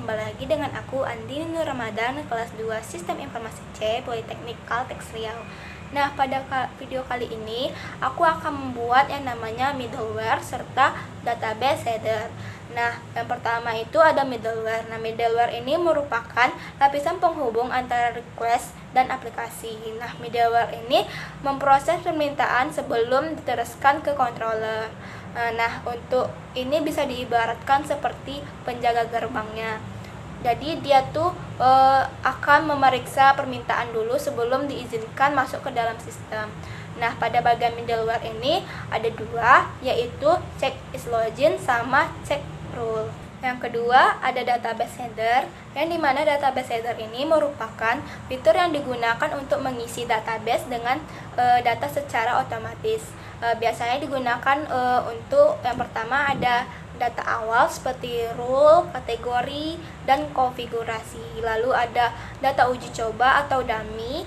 kembali lagi dengan aku Andini Nur Ramadan, kelas 2 Sistem Informasi C, Politeknik Kalteks Riau. Nah, pada video kali ini aku akan membuat yang namanya middleware serta database header. Nah, yang pertama itu ada middleware. Nah, middleware ini merupakan lapisan penghubung antara request dan aplikasi. Nah, middleware ini memproses permintaan sebelum diteruskan ke controller. Nah, untuk ini bisa diibaratkan seperti penjaga gerbangnya. Jadi dia tuh akan memeriksa permintaan dulu sebelum diizinkan masuk ke dalam sistem. Nah, pada bagian middleware ini ada dua, yaitu check is login sama check rule. Yang kedua ada database header, yang dimana database header ini merupakan fitur yang digunakan untuk mengisi database dengan data secara otomatis. Biasanya digunakan untuk yang pertama ada data awal seperti rule, kategori, dan konfigurasi. Lalu ada data uji coba atau dummy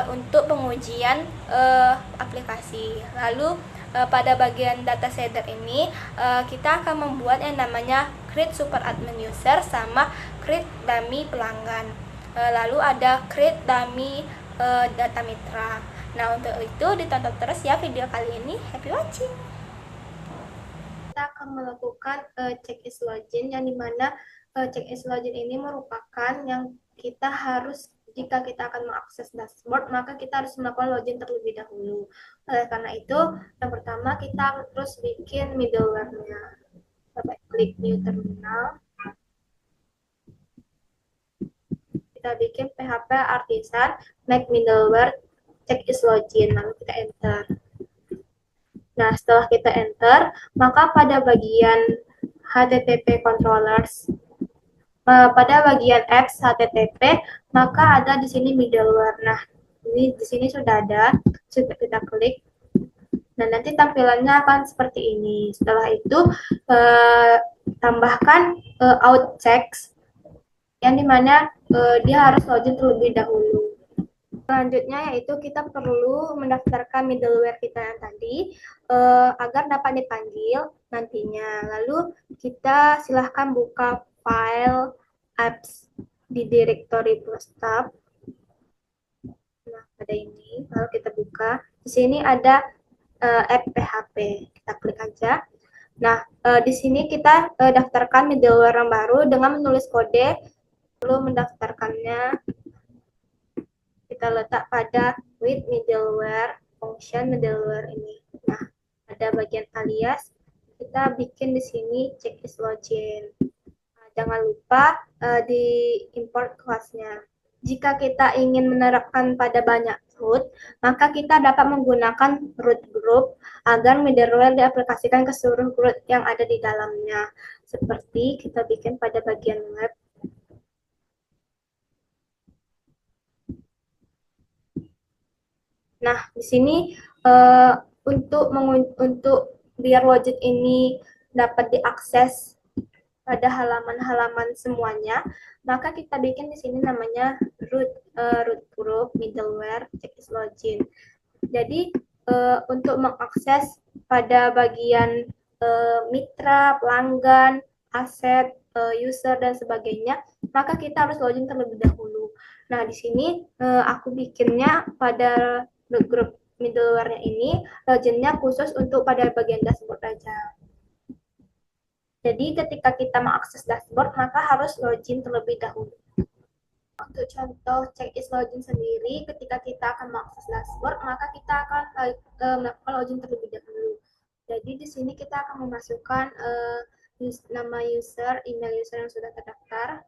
untuk pengujian aplikasi. Lalu pada bagian data header ini kita akan membuat yang namanya create super admin user sama create dummy pelanggan. Lalu ada create dummy data mitra. Nah, untuk itu ditonton terus ya video kali ini. Happy watching. Kita akan melakukan check is login, yang dimana check is login ini merupakan yang kita harus, jika kita akan mengakses dashboard, maka kita harus melakukan login terlebih dahulu. Karena itu, yang pertama kita terus bikin middleware-nya. Kita klik new terminal. Kita bikin PHP artisan make middleware check is login, lalu kita enter. Nah, setelah kita enter, maka pada bagian HTTP controllers, pada bagian apps HTTP, maka ada di sini middleware. Nah, ini di sini sudah ada, coba kita klik. Nah, nanti tampilannya akan seperti ini. Setelah itu, tambahkan out checks, yang dimana dia harus login terlebih dahulu. Selanjutnya yaitu kita perlu mendaftarkan middleware kita yang tadi agar dapat dipanggil nantinya. Lalu kita silahkan buka file apps di directory desktop. Nah, pada ini lalu kita buka. Di sini ada app PHP. Kita klik aja. Nah, di sini kita daftarkan middleware yang baru dengan menulis kode, lalu mendaftarkannya. Kita letak pada with middleware function middleware ini. Nah, ada bagian alias, kita bikin di sini check is login. Nah, jangan lupa di import kelasnya. Jika kita ingin menerapkan pada banyak root, maka kita dapat menggunakan root group agar middleware diaplikasikan ke seluruh root yang ada di dalamnya. Seperti kita bikin pada bagian web. Nah, di sini untuk biar widget ini dapat diakses pada halaman-halaman semuanya, maka kita bikin di sini namanya root group middleware check is login. Jadi untuk mengakses pada bagian mitra, pelanggan, aset, user dan sebagainya, maka kita harus login terlebih dahulu. Nah, di sini aku bikinnya pada grup middleware-nya ini, loginnya khusus untuk pada bagian dashboard aja. Jadi ketika kita mengakses dashboard, maka harus login terlebih dahulu. Untuk contoh check is login sendiri, ketika kita akan mengakses dashboard, maka kita akan melakukan login terlebih dahulu. Jadi di sini kita akan memasukkan nama user, email user yang sudah terdaftar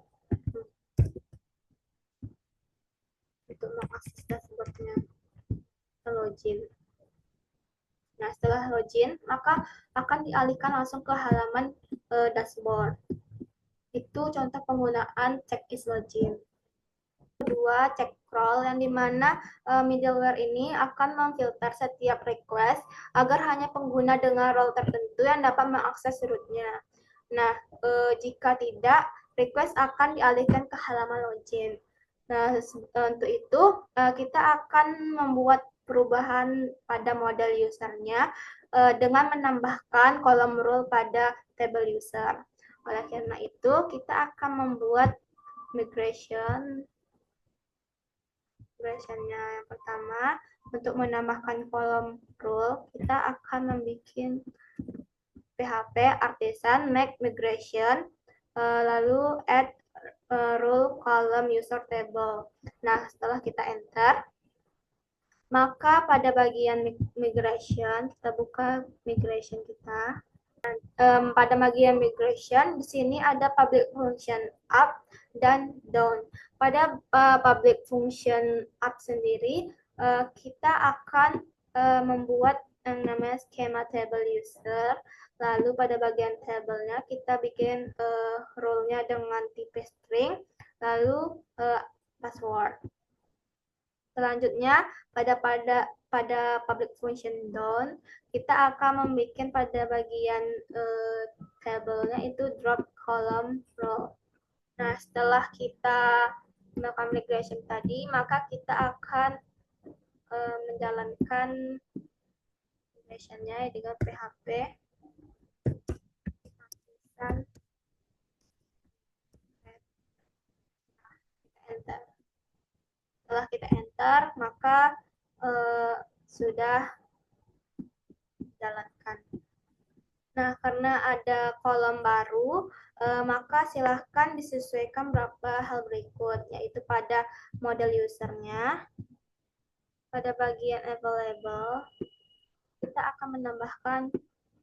untuk mengakses dashboardnya. Login. Nah, setelah login, maka akan dialihkan langsung ke halaman dashboard. Itu contoh penggunaan check is login. Kedua, check crawl, yang dimana middleware ini akan memfilter setiap request agar hanya pengguna dengan role tertentu yang dapat mengakses rootnya. Nah, jika tidak, request akan dialihkan ke halaman login. Nah, untuk itu kita akan membuat perubahan pada model usernya dengan menambahkan kolom role pada table user. Oleh karena itu, kita akan membuat migrationnya yang pertama. Untuk menambahkan kolom rule, kita akan membuat PHP artisan make migration, lalu add rule column user table. Nah, setelah kita enter, maka pada bagian migration, kita buka migration kita. Pada bagian migration, di sini ada public function up dan down. Pada public function up sendiri, kita akan membuat yang namanya schema table user. Lalu pada bagian tabelnya kita bikin role-nya dengan tipe string, lalu password. Selanjutnya pada public function down, kita akan membuat pada bagian tabelnya itu drop column row. Nah, setelah kita melakukan migration tadi, maka kita akan menjalankan migrationnya dengan PHP. Enter. Setelah kita enter, maka sudah jalankan. Nah, karena ada kolom baru, maka silahkan disesuaikan beberapa hal berikut, yaitu pada model usernya, pada bagian available, kita akan menambahkan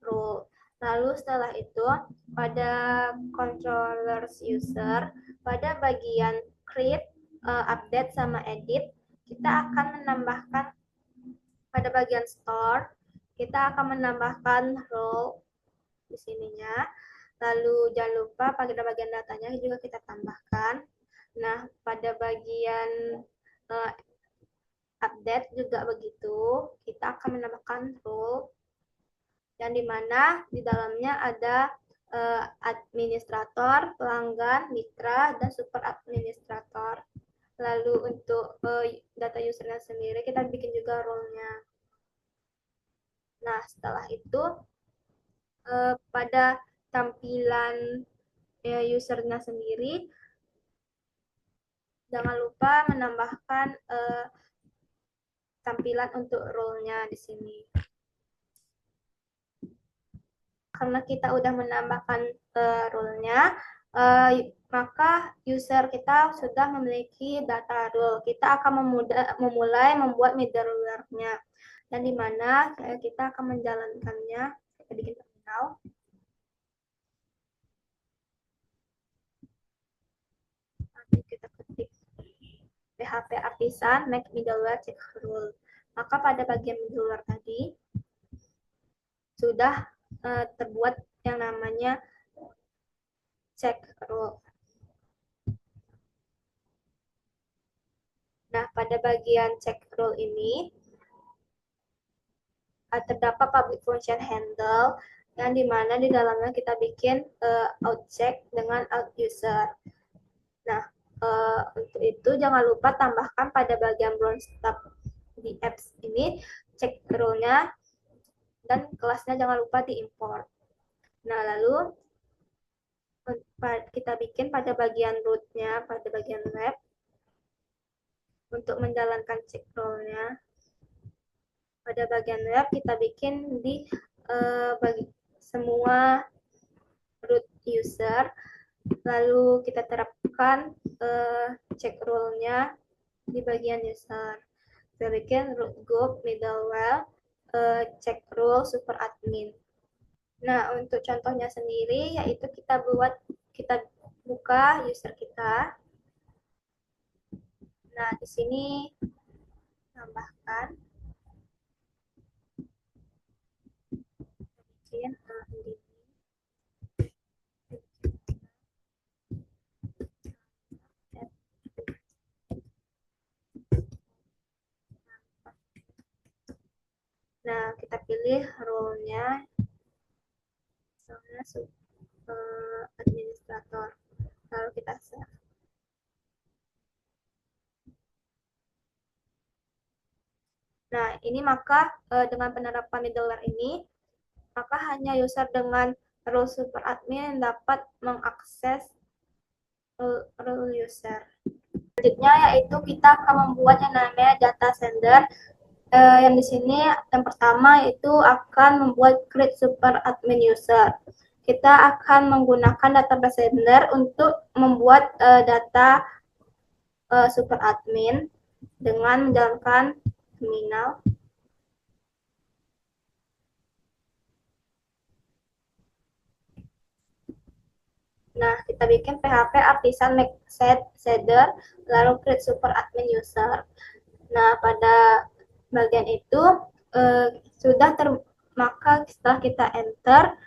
rule. Lalu setelah itu, pada controllers user, pada bagian create, update, sama edit, kita akan menambahkan pada bagian store, kita akan menambahkan role di sininya. Lalu jangan lupa pada bagian datanya juga kita tambahkan. Nah, pada bagian update juga begitu, kita akan menambahkan rule yang dimana di dalamnya ada administrator, pelanggan, mitra, dan super administrator. Lalu untuk data usernya sendiri kita bikin juga role-nya. Nah, setelah itu pada tampilan usernya sendiri, jangan lupa menambahkan tampilan untuk role-nya di sini. Karena kita udah menambahkan role-nya, maka user kita sudah memiliki data role. Kita akan memulai membuat middleware-nya, dan di mana kita akan menjalankannya. Kita bikin terminal. Nanti kita ketik PHP artisan make middleware check rule. Maka pada bagian middleware tadi sudah terbuat yang namanya check rule. Nah, pada bagian check rule ini terdapat public function handle yang dimana di dalamnya kita bikin out check dengan out user. Nah, untuk itu jangan lupa tambahkan pada bagian bronze tab di apps ini check rule-nya, dan kelasnya jangan lupa diimport. Nah, lalu kita bikin pada bagian root-nya, pada bagian web, untuk menjalankan check rule-nya. Pada bagian web kita bikin di bagi semua root user, lalu kita terapkan check rule-nya di bagian user. Kita bikin root group middleware check rule super admin. Nah, untuk contohnya sendiri yaitu kita buka user kita. Nah, di sini tambahkan bikin ini. Nah, kita pilih role-nya misalnya administrator. Lalu kita save. Nah, ini maka dengan penerapan middleware ini, maka hanya user dengan role super admin dapat mengakses role user. Selanjutnya yaitu kita akan membuat yang namanya data sender. Yang di sini yang pertama itu akan membuat create super admin user. Kita akan menggunakan database sender untuk membuat data super admin dengan menjalankan terminal. Nah, kita bikin PHP artisan make set sender lalu create super admin user. Nah, pada bagian itu sudah maka setelah kita enter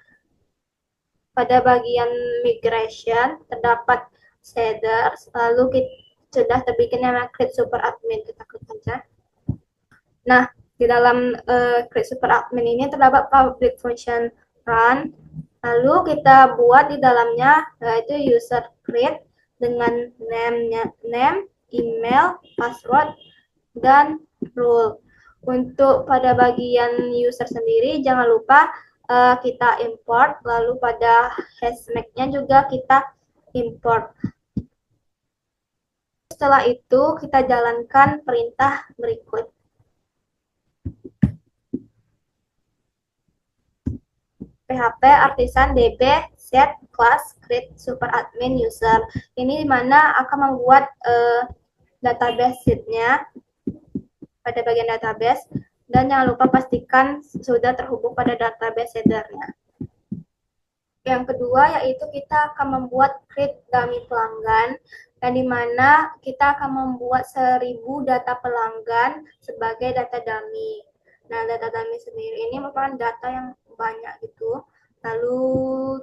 pada bagian migration terdapat shaders lalu kita sudah terbikin nama create super admin, kita klik aja. Nah, di dalam create super admin ini terdapat public function run, lalu kita buat di dalamnya yaitu user create dengan name, email, password, dan rule. Untuk pada bagian user sendiri jangan lupa kita import, lalu pada hashmag-nya juga kita import. Setelah itu kita jalankan perintah berikut. PHP artisan db set class create super admin user. Ini dimana akan membuat database sheet-nya pada bagian database, dan jangan lupa pastikan sudah terhubung pada database header-nya. Yang kedua yaitu kita akan membuat create dummy pelanggan, yang dimana kita akan membuat 1000 data pelanggan sebagai data dummy. Nah, data dummy sendiri ini merupakan data yang banyak gitu. Lalu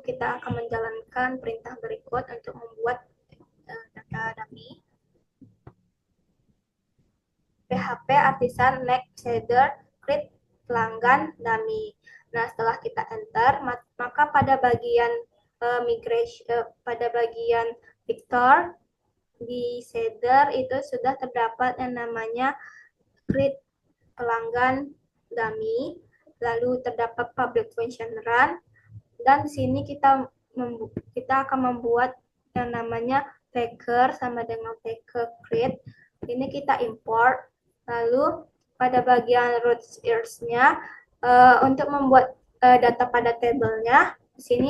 kita akan menjalankan perintah berikut untuk membuat data dummy. PHP artisan make shader create pelanggan dummy. Nah, setelah kita enter, maka pada bagian migration, pada bagian Victor di shader itu sudah terdapat yang namanya create pelanggan dummy, lalu terdapat public function run, dan di sini kita akan membuat yang namanya packer sama dengan packer create. Ini kita import. Lalu pada bagian roots-nya untuk membuat data pada tabelnya, di sini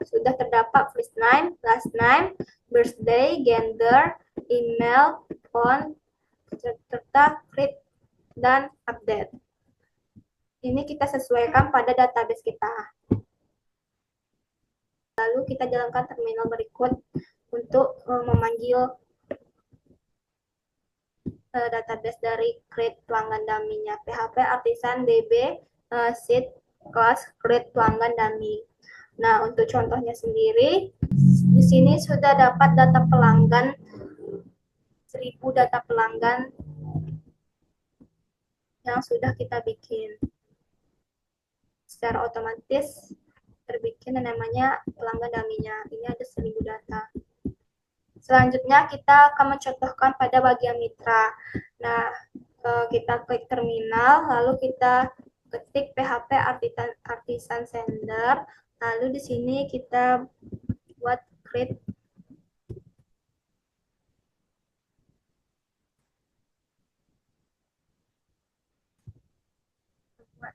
sudah terdapat first name, last name, birthday, gender, email, phone, serta create dan update. Ini kita sesuaikan pada database kita. Lalu kita jalankan terminal berikut untuk memanggil database dari create pelanggan dummy-nya. PHP artisan db set class create pelanggan dummy. Nah, untuk contohnya sendiri, di sini sudah dapat data pelanggan 1000 data pelanggan yang sudah kita bikin. Secara otomatis terbikin yang namanya pelanggan dummy-nya. Ini ada 1000 data. Selanjutnya kita akan mencontohkan pada bagian mitra. Nah, kita klik terminal, lalu kita ketik PHP artisan sender, lalu di sini kita buat create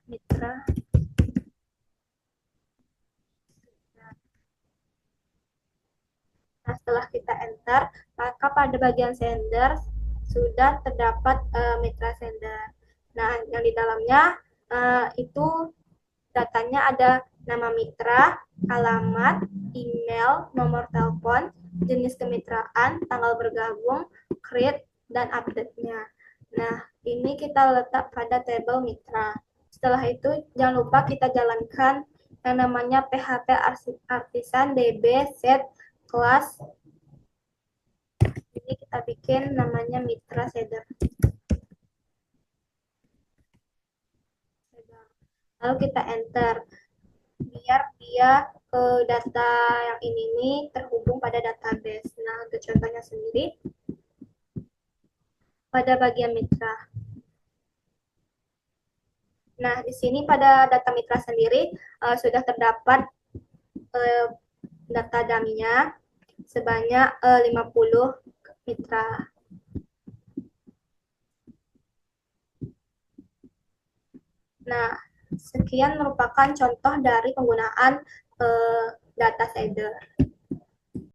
mitra. Nah, setelah kita enter, maka pada bagian sender sudah terdapat mitra sender. Nah, yang di dalamnya itu datanya ada nama mitra, alamat, email, nomor telepon, jenis kemitraan, tanggal bergabung, create, dan update-nya. Nah, ini kita letak pada tabel mitra. Setelah itu, jangan lupa kita jalankan yang namanya PHP artisan db set kelas. Ini kita bikin namanya mitra shader. Lalu kita enter biar dia data yang ini terhubung pada database. Nah, untuk contohnya sendiri pada bagian mitra. Nah, di sini pada data mitra sendiri sudah terdapat eh, data dummy-nya sebanyak 50 mitra. Nah, sekian merupakan contoh dari penggunaan data shader.